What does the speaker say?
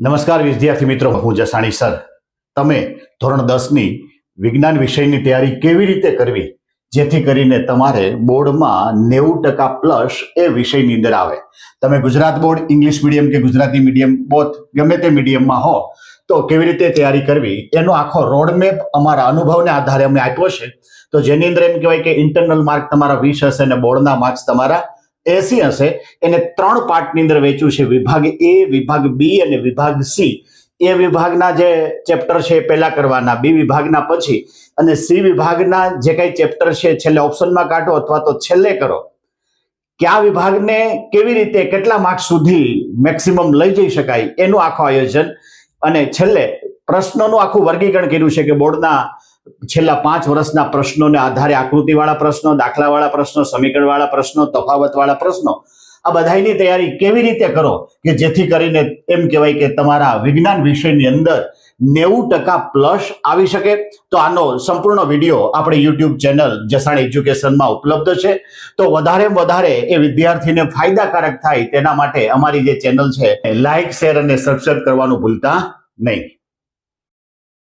નમસ્કાર વિદ્યાર્થી મિત્રો, હું જસાણી સર. તમે ધોરણ 10ની વિજ્ઞાન વિષયની તૈયારી કેવી રીતે કરવી જેથી કરીને તમારે બોર્ડમાં 90% પ્લસ એ વિષયની અંદર આવે. તમે ગુજરાત બોર્ડ, ઇંગ્લિશ મીડિયમ કે ગુજરાતી મીડિયમ બોથ ગમે તે મીડિયમમાં હો તો કેવી રીતે તૈયારી કરવી એનો આખો રોડમેપ અમારા અનુભવને આધારે અમે આપ્યો છે. તો જેની અંદર એમ કહેવાય કે ઇન્ટરનલ માર્ક તમારા 20 હશે અને બોર્ડના માર્ક્સ તમારા 80 હશે. એને 3 પાર્ટની અંદર વેચ્યું છે, વિભાગ એ, વિભાગ બી અને વિભાગ સી. એ વિભાગના જે ચેપ્ટર છે એ પહેલા કરવાના, બી વિભાગના પછી, અને સી વિભાગના જે કઈ ચેપ્ટર છે છેલ્લે ઓપ્શનમાં કાઢો અથવા તો છેલ્લે કરો. કયા વિભાગને કેવી રીતે કેટલા માર્ક્સ સુધી મેક્સિમમ લઈ જઈ શકાય એનું આખું આયોજન, અને છેલ્લે પ્રશ્નોનું આખું વર્ગીકરણ કર્યું છે કે બોર્ડના છેલ્લા 5 વર્ષના પ્રશ્નોને આધારે આકૃતિવાળા પ્રશ્નો, દાખલાવાળા પ્રશ્નો, સમીકરણવાળા પ્રશ્નો, તફાવતવાળા પ્રશ્નો, આ બધાની તૈયારી કેવી રીતે કરો કે જેથી કરીને એમ કહેવાય કે તમારા વિજ્ઞાન વિષયની અંદર 90% પ્લસ આવી શકે. તો આનો સંપૂર્ણ વિડીયો આપણે યુટ્યુબ ચેનલ જસાણી એજ્યુકેશનમાં ઉપલબ્ધ છે. તો વધારેમાં વધારે એ વિદ્યાર્થીને ફાયદાકારક થાય તેના માટે અમારી જે ચેનલ છે લાઈક, શેર અને સબસ્ક્રાઇબ કરવાનું ભૂલતા નહીં.